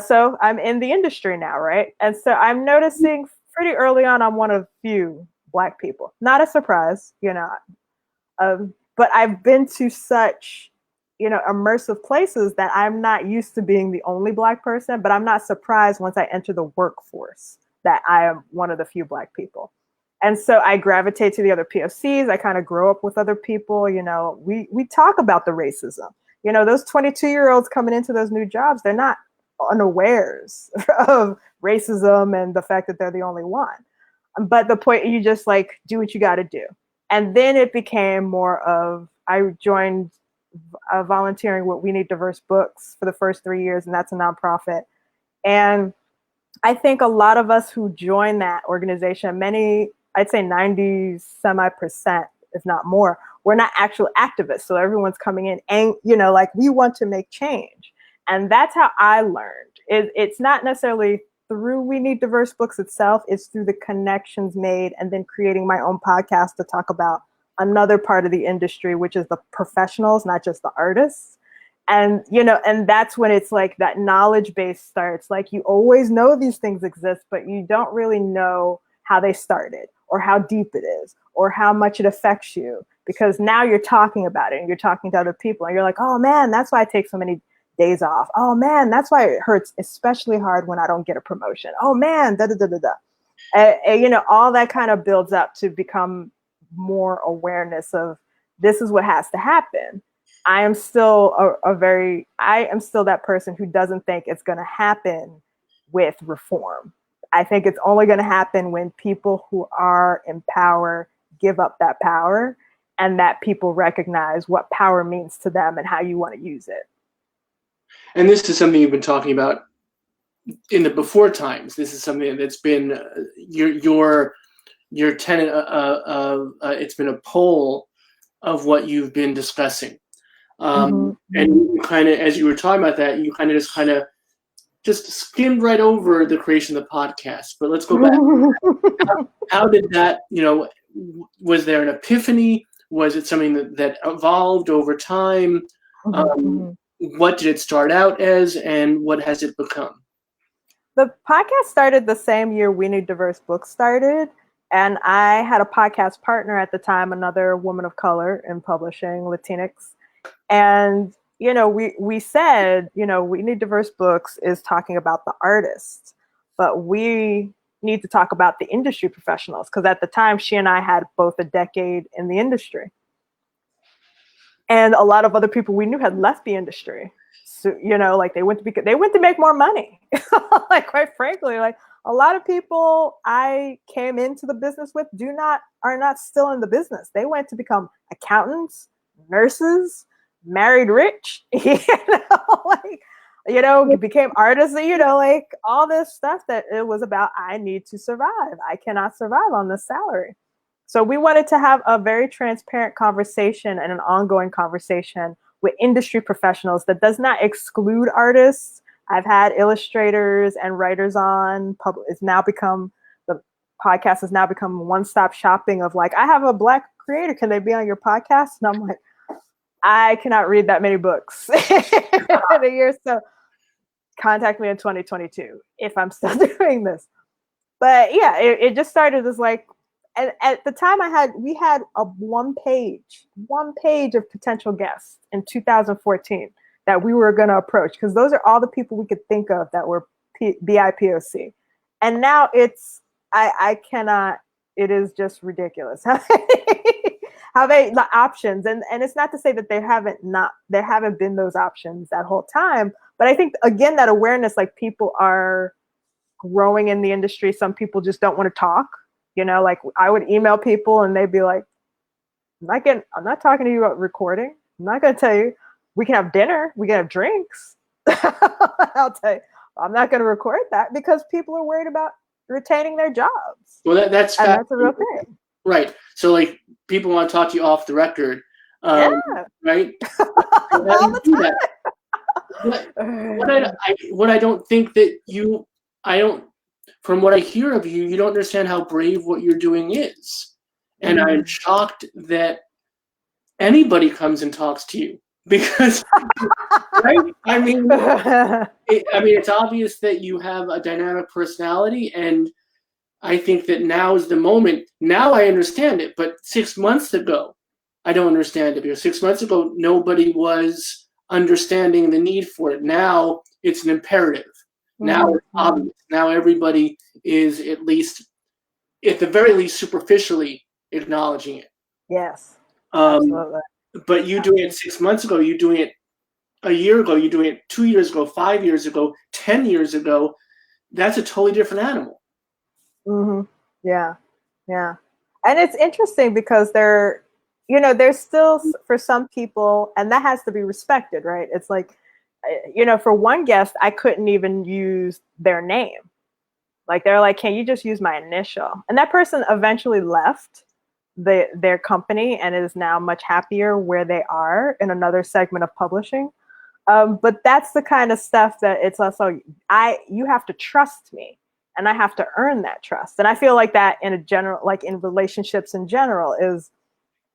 So I'm in the industry now, right? And so I'm noticing pretty early on, I'm one of few Black people. Not a surprise, but I've been to such, immersive places that I'm not used to being the only Black person, but I'm not surprised once I enter the workforce that I am one of the few Black people. And so I gravitate to the other POCs. I kind of grow up with other people. We talk about the racism. Those 22-year-olds coming into those new jobs, they're not unawares of racism and the fact that they're the only one. But the point, you just like do what you got to do. And then it became more of, I joined volunteering with We Need Diverse Books for the first 3 years, and that's a nonprofit. And I think a lot of us who join that organization, I'd say 90% if not more, we're not actual activists. So everyone's coming in and, like we want to make change. And that's how I learned. It's not necessarily through We Need Diverse Books itself, it's through the connections made and then creating my own podcast to talk about another part of the industry, which is the professionals, not just the artists. And, and that's when it's like that knowledge base starts. Like you always know these things exist, but you don't really know how they started or how deep it is or how much it affects you, because now you're talking about it and you're talking to other people and you're like, oh man, that's why I take so many days off. Oh man, that's why it hurts especially hard when I don't get a promotion. Oh man, da da da da da. All that kind of builds up to become more awareness of this is what has to happen. I am still that person who doesn't think it's going to happen with reform. I think it's only going to happen when people who are in power give up that power and that people recognize what power means to them and how you want to use it. And this is something you've been talking about in the before times. This is something that's been your tenet. It's been a pole of what you've been discussing. And you kind of, as you were talking about that, you kind of just skimmed right over the creation of the podcast. But let's go back. How did that? Was there an epiphany? Was it something that evolved over time? What did it start out as, and what has it become? The podcast started the same year We Need Diverse Books started. And I had a podcast partner at the time, another woman of color in publishing, Latinx. And, we said, We Need Diverse Books is talking about the artists, but we need to talk about the industry professionals. Because at the time, she and I had both a decade in the industry. And a lot of other people we knew had left the industry. So, like they went to make more money. Like, quite frankly, like a lot of people I came into the business with are not still in the business. They went to become accountants, nurses, married rich, became artists, like all this stuff that it was about, I need to survive. I cannot survive on this salary. So we wanted to have a very transparent conversation and an ongoing conversation with industry professionals that does not exclude artists. I've had illustrators and writers on. The podcast has now become one-stop shopping of like, I have a Black creator. Can they be on your podcast? And I'm like, I cannot read that many books in a year. So contact me in 2022 if I'm still doing this. But yeah, it just started as like, and at the time we had a one page of potential guests in 2014 that we were going to approach, because those are all the people we could think of that were BIPOC. And now it's I cannot. It is just ridiculous how the options, and it's not to say that there haven't been those options that whole time, but I think again that awareness, like people are growing in the industry. Some people just don't want to talk. Like I would email people and they'd be like, I'm not talking to you about recording. I'm not going to tell you. We can have dinner. We can have drinks. I'll tell you, I'm not going to record that because people are worried about retaining their jobs. Well, that's a real thing. Right. So like people want to talk to you off the record. Yeah. Right. All the time. What I don't think that from what I hear of you, you don't understand how brave what you're doing is. And I'm shocked that anybody comes and talks to you because, right? I mean, it's obvious that you have a dynamic personality, and I think that now is the moment. Now I understand it, but 6 months ago, I don't understand it because 6 months ago, nobody was understanding the need for it. Now it's an imperative. Now it's obvious. Now everybody is at the very least, superficially acknowledging it. Yes. Absolutely. But you doing it 6 months ago, you doing it a year ago, you doing it 2 years ago, 5 years ago, 10 years ago, that's a totally different animal. Mm-hmm. Yeah. Yeah. And it's interesting because there's still, for some people, and that has to be respected, right? It's like, for one guest, I couldn't even use their name. Like they're like, can you just use my initial? And that person eventually left their company and is now much happier where they are in another segment of publishing. But that's the kind of stuff that it's also, you have to trust me and I have to earn that trust. And I feel like that in a general, like in relationships in general is,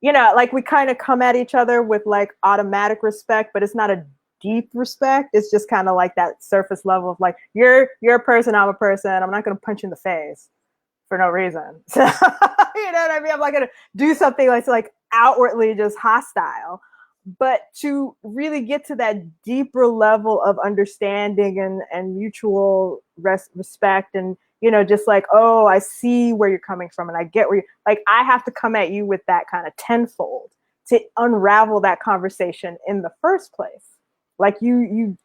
like we kind of come at each other with like automatic respect, but it's not a deep respect. It's just kind of like that surface level of like, you're a person, I'm a person. I'm not going to punch you in the face for no reason. So, you know what I mean? I'm not going to do something that's like outwardly just hostile. But to really get to that deeper level of understanding and mutual respect and, just like, oh, I see where you're coming from and I get where like, I have to come at you with that kind of tenfold to unravel that conversation in the first place. Like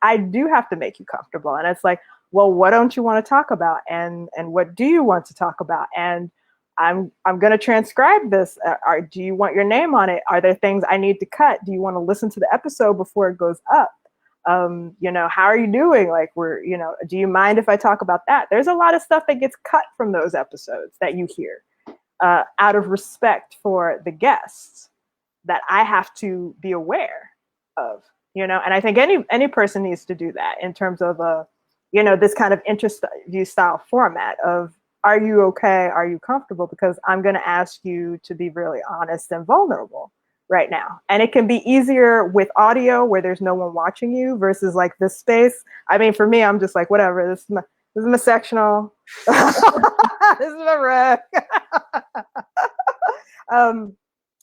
I do have to make you comfortable. And it's like, well, what don't you want to talk about? And what do you want to talk about? And I'm going to transcribe this. Do you want your name on it? Are there things I need to cut? Do you want to listen to the episode before it goes up? How are you doing? Like do you mind if I talk about that? There's a lot of stuff that gets cut from those episodes that you hear out of respect for the guests that I have to be aware of, and I think any person needs to do that in terms of this kind of interview style format of, are you okay? Are you comfortable? Because I'm going to ask you to be really honest and vulnerable right now. And it can be easier with audio where there's no one watching you versus like this space. I mean, for me, I'm just like, whatever, this is my sectional. This is my rec.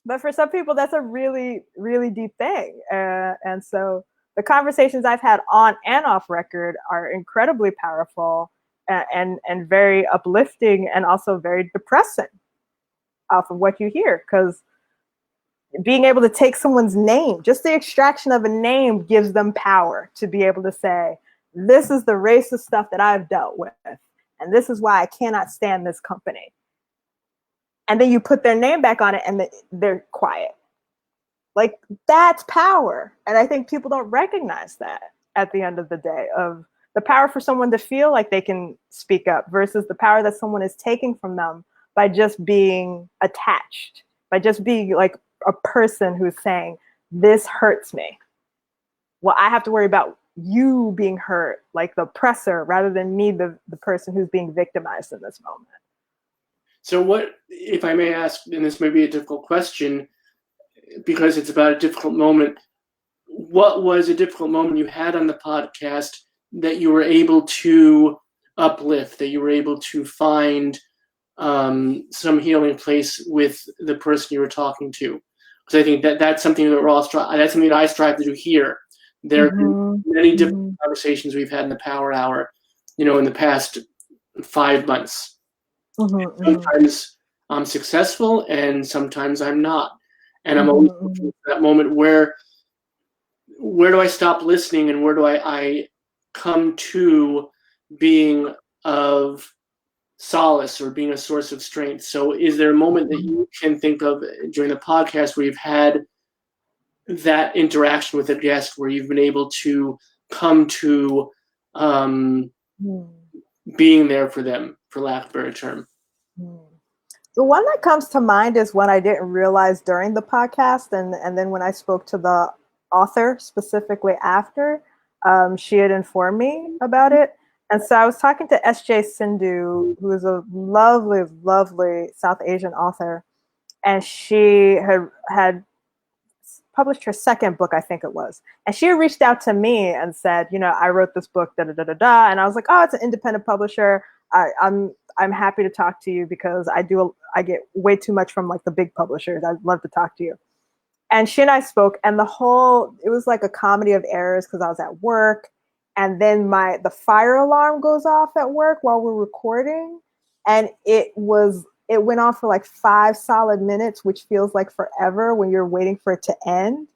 But for some people, that's a really, really deep thing. And so the conversations I've had on and off record are incredibly powerful and very uplifting and also very depressing off of what you hear. Because being able to take someone's name, just the extraction of a name gives them power to be able to say, this is the racist stuff that I've dealt with. And this is why I cannot stand this company. And then you put their name back on it and they're quiet. Like that's power. And I think people don't recognize that at the end of the day, of the power for someone to feel like they can speak up versus the power that someone is taking from them by just being attached, by just being like a person who's saying, this hurts me. Well, I have to worry about you being hurt, like the oppressor, rather than me, the person who's being victimized in this moment. So what, if I may ask, and this may be a difficult question because it's about a difficult moment, what was a difficult moment you had on the podcast that you were able to uplift, that you were able to find some healing place with the person you were talking to? Because I think that's something that that's something that I strive to do here. There have been many different conversations we've had in the Power Hour, in the past 5 months. Mm-hmm, mm-hmm. Sometimes I'm successful and sometimes I'm not. And I'm always Mm-hmm, looking for that moment where do I stop listening and where do I come to being of solace or being a source of strength. So is there a moment that you can think of during the podcast where you've had that interaction with a guest where you've been able to come to being there for them, for lack of a better term? mm-hmm. The one that comes to mind is one I didn't realize during the podcast, and then when I spoke to the author specifically after, she had informed me about it. And so I was talking to S.J. Sindhu, who is a lovely, lovely South Asian author, and she had published her second book, I think it was. And she reached out to me and said, I wrote this book, da da da da da. And I was like, oh, it's an independent publisher. I'm happy to talk to you because I get way too much from like the big publishers. I'd love to talk to you. And she and I spoke, and it was like a comedy of errors because I was at work, and then the fire alarm goes off at work while we're recording, and it went on for like 5 solid minutes, which feels like forever when you're waiting for it to end.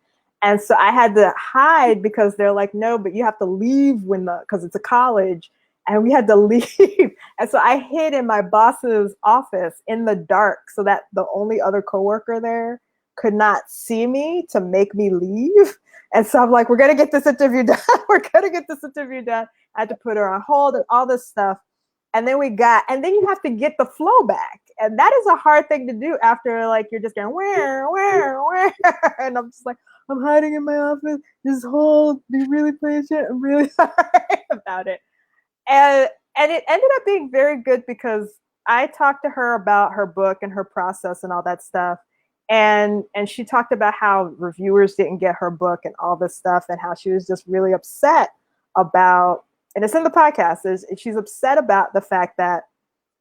And so I had to hide because they're like, no, but you have to leave because it's a college, and we had to leave. And so I hid in my boss's office in the dark so that the only other coworker there could not see me to make me leave. And so I'm like, we're going to get this interview done. We're going to get this interview done. I had to put her on hold and all this stuff. And then and then you have to get the flow back. And that is a hard thing to do after like, you're just going, where? And I'm just like, I'm hiding in my office. Just hold, be really patient. I'm really sorry about it. And it ended up being very good because I talked to her about her book and her process and all that stuff. And she talked about how reviewers didn't get her book and all this stuff, and how she was just really upset about, and it's in the podcast, she's upset about the fact that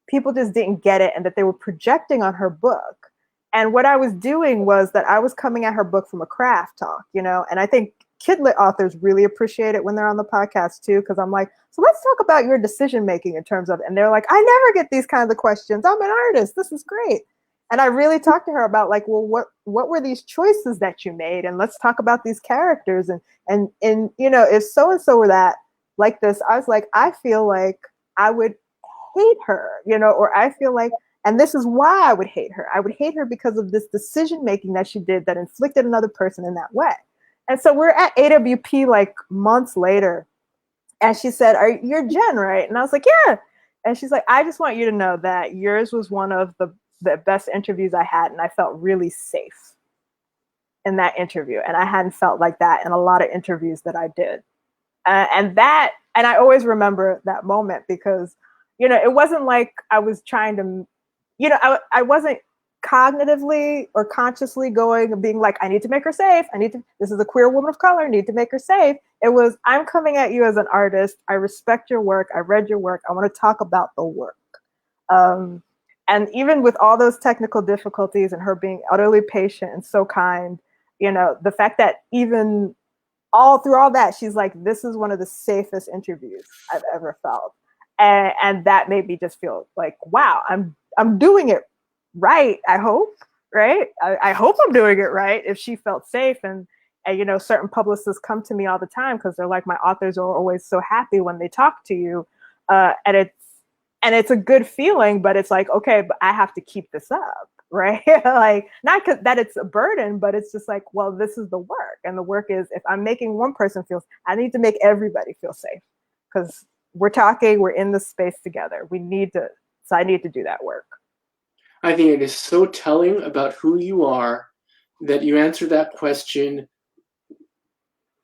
people just didn't get it and that they were projecting on her book. And what I was doing was that I was coming at her book from a craft talk, and I think kidlit authors really appreciate it when they're on the podcast too, because I'm like, so let's talk about your decision making in terms of, and they're like, I never get these kinds of questions. I'm an artist. This is great. And I really talked to her about like, well, what were these choices that you made? And let's talk about these characters. And if so-and-so were that like this, I was like, I feel like I would hate her, or I feel like, and this is why I would hate her. I would hate her because of this decision-making that she did that inflicted another person in that way. And so we're at AWP like months later. And she said, you're Jenn, right? And I was like, yeah. And she's like, I just want you to know that yours was one of the best interviews I had, and I felt really safe in that interview. And I hadn't felt like that in a lot of interviews that I did. And I always remember that moment because, it wasn't like I was trying to, I wasn't cognitively or consciously going and being like, I need to make her safe. This is a queer woman of color, I need to make her safe. It was, I'm coming at you as an artist. I respect your work. I read your work. I want to talk about the work. And even with all those technical difficulties and her being utterly patient and so kind, the fact that even through all that, she's like, this is one of the safest interviews I've ever felt. And that made me just feel like, wow, I'm doing it right. I hope, right? I hope I'm doing it right. If she felt safe and certain publicists come to me all the time because they're like, my authors are always so happy when they talk to you. And it's a good feeling, but it's like, okay, but I have to keep this up, right? Like, not that it's a burden, but it's just like, well, this is the work. And the work is, if I'm making one person feel, I need to make everybody feel safe because we're talking, we're in this space together. So I need to do that work. I think it is so telling about who you are that you answer that question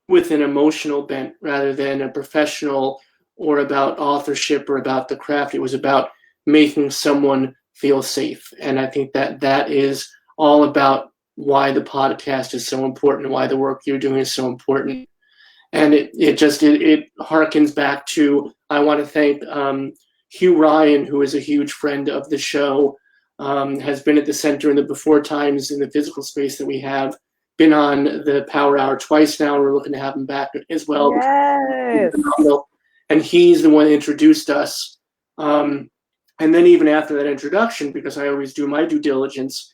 with an emotional bent rather than a professional or about authorship or about the craft. It was about making someone feel safe. And I think that is all about why the podcast is so important, why the work you're doing is so important. And it harkens back to, I want to thank Hugh Ryan, who is a huge friend of the show, has been at the center in the before times in the physical space that we have, been on the Power Hour twice now. We're looking to have him back as well. Yes. And he's the one that introduced us And then even after that introduction, because I always do my due diligence,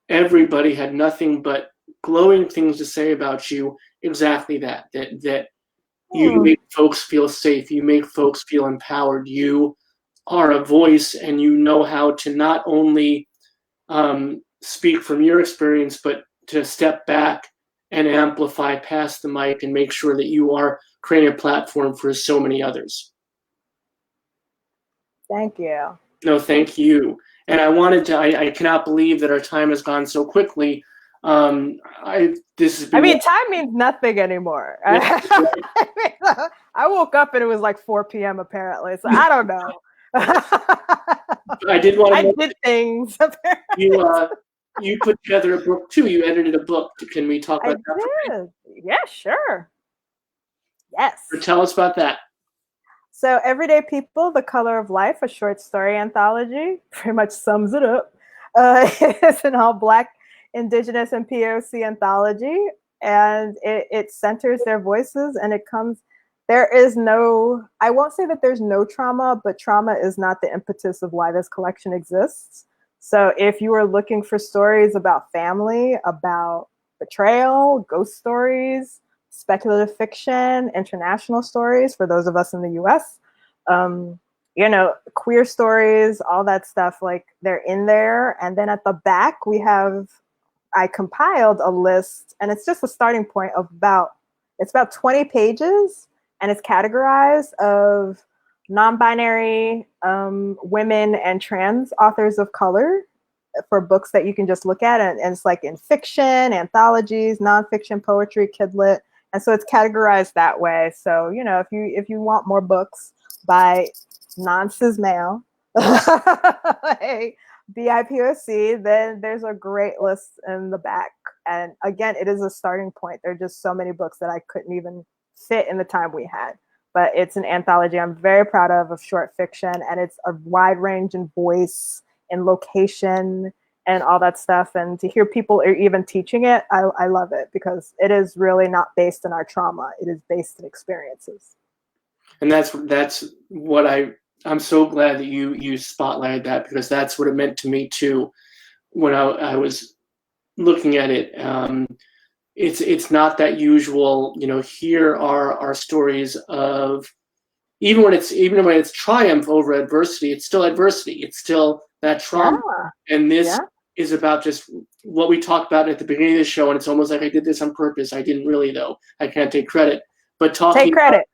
everybody had nothing but glowing things to say about you. Exactly that you make folks feel safe, you make folks feel empowered, you are a voice, and you know how to not only speak from your experience, but to step back and amplify past the mic and make sure that you are creating a platform for so many others. Thank you. No, thank you. And I cannot believe that our time has gone so quickly. This has been. I mean, time means nothing anymore. Yeah, I woke up and it was like 4 p.m. apparently, so I don't know. I did want to. I did things. You put together a book too. You edited a book. Can we talk about that? I did. Yeah, sure. Yes. Or tell us about that. So, Everyday People, The Color of Life, a short story anthology, pretty much sums it up. It's an all Black, Indigenous, and POC anthology, and it centers their voices, and there is no, I won't say that there's no trauma, but trauma is not the impetus of why this collection exists. So if you are looking for stories about family, about betrayal, ghost stories, speculative fiction, international stories for those of us in the US, queer stories, all that stuff, like they're in there. And then at the back, I compiled a list, and it's just a starting point of it's about 20 pages, and it's categorized of non-binary women and trans authors of color for books that you can just look at. And it's like in fiction, anthologies, nonfiction, poetry, kidlit. And so it's categorized that way. So, if you want more books by non-cis male, BIPOC, then there's a great list in the back. And again, it is a starting point. There are just so many books that I couldn't even fit in the time we had. But it's an anthology I'm very proud of short fiction, and it's a wide range in voice and location and all that stuff. And to hear people are even teaching it, I love it, because it is really not based in our trauma. It is based in experiences. And that's what I'm so glad that you spotlighted that, because that's what it meant to me too when I was looking at it. It's not that usual, here are our stories of, even when it's triumph over adversity, it's still adversity. It's still that trauma. Yeah. And this is about just what we talked about at the beginning of the show. And it's almost like I did this on purpose. I didn't really, though. I can't take credit. But take credit.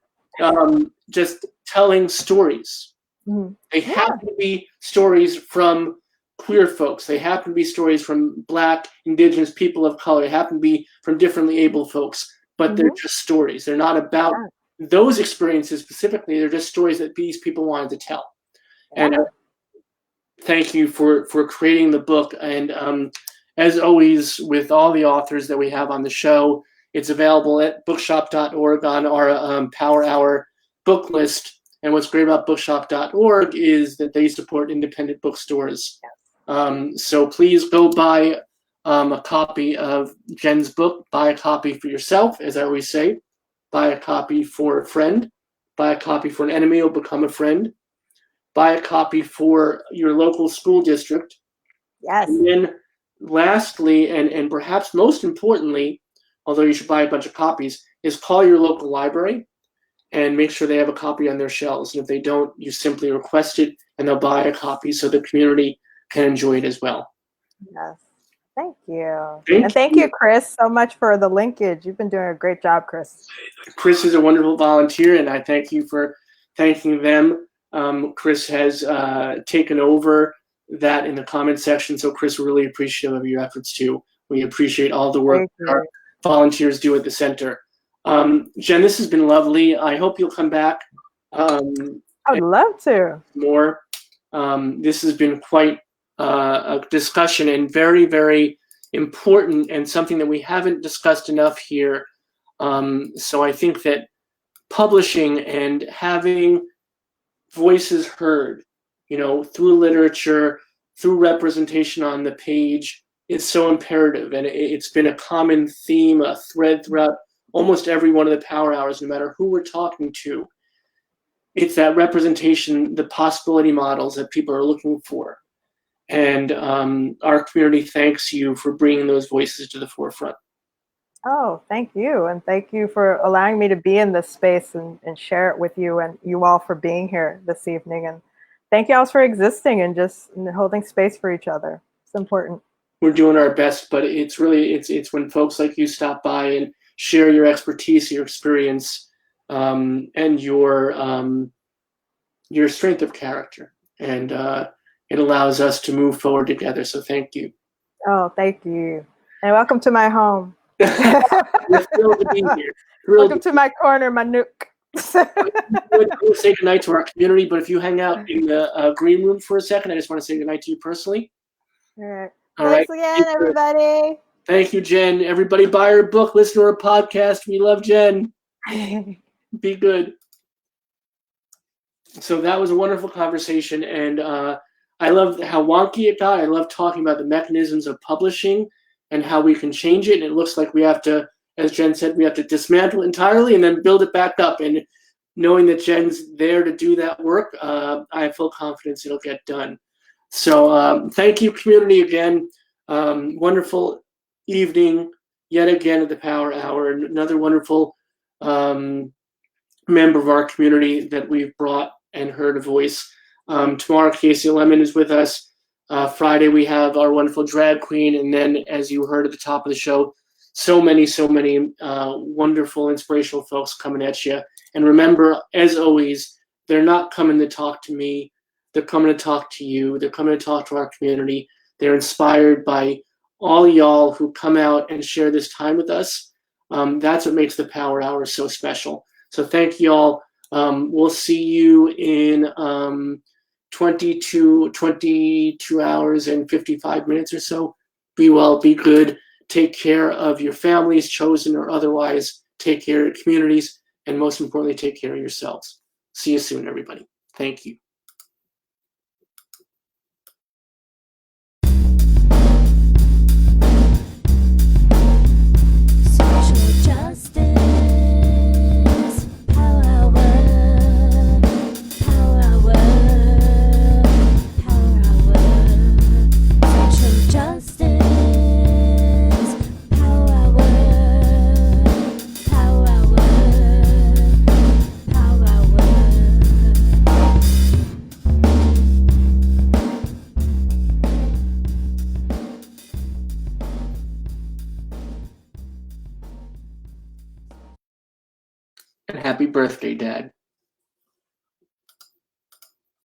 Just telling stories. Mm-hmm. They happen to be stories from queer folks. They happen to be stories from Black, Indigenous, people of color. They happen to be from differently able folks. But they're just stories. They're not about those experiences specifically. They're just stories that these people wanted to tell. Yeah. And thank you for creating the book. And as always, with all the authors that we have on the show, it's available at bookshop.org on our Power Hour book list. And what's great about bookshop.org is that they support independent bookstores. So please go buy a copy of Jenn's book. Buy a copy for yourself, as I always say. Buy a copy for a friend. Buy a copy for an enemy who'll become a friend. Buy a copy for your local school district. Yes. And then lastly, and perhaps most importantly, although you should buy a bunch of copies, is call your local library and make sure they have a copy on their shelves. And if they don't, you simply request it and they'll buy a copy so the community can enjoy it as well. Yes. Thank you. Thank you, Chris, so much for the linkage. You've been doing a great job, Chris. Chris is a wonderful volunteer, and I thank you for thanking them. Chris has taken over that in the comment section, so Chris, we're really appreciative of your efforts too. We appreciate all the work that our volunteers do at the center. Jenn, this has been lovely. I hope you'll come back. I'd love to. More. This has been quite a discussion, and very, very important, and something that we haven't discussed enough here. So I think that publishing and having voices heard, through literature, through representation on the page, is so imperative. And it's been a common theme, a thread throughout almost every one of the Power Hours, no matter who we're talking to. it's that representation, the possibility models that people are looking for. And our community thanks you for bringing those voices to the forefront. Oh, thank you. And thank you for allowing me to be in this space and share it with you, and you all for being here this evening. And thank you all for existing and just holding space for each other. It's important. We're doing our best, but it's really, it's when folks like you stop by and share your expertise, your experience, and your strength of character. And it allows us to move forward together. So thank you. Oh, thank you. And welcome to my home. We're thrilled to be here. Welcome to my corner, my nook. We'll say goodnight to our community, but if you hang out in the green room for a second, I just want to say goodnight to you personally. All right. All Thanks right. again, everybody. Thank you, Jenn. Everybody buy her book, listen to her podcast. We love Jenn. Be good. So that was a wonderful conversation, and I love how wonky it got. I love talking about the mechanisms of publishing and how we can change it. And it looks like we have to, as Jenn said, we have to dismantle entirely and then build it back up. And knowing that Jenn's there to do that work, I have full confidence it'll get done. So thank you, community, again. Wonderful evening yet again at the Power Hour. Another wonderful member of our community that we've brought and heard a voice. Tomorrow, Casey Lemon is with us. Friday, we have our wonderful drag queen. And then, as you heard at the top of the show, so many wonderful, inspirational folks coming at you. And remember, as always, they're not coming to talk to me. They're coming to talk to you. They're coming to talk to our community. They're inspired by all y'all who come out and share this time with us. That's what makes the Power Hour so special. So thank you all. We'll see you in 22 hours and 55 minutes or so. Be well, be good. Take care of your families, chosen or otherwise. Take care of your communities. And most importantly, take care of yourselves. See you soon, everybody. Thank you. And happy birthday, Dad.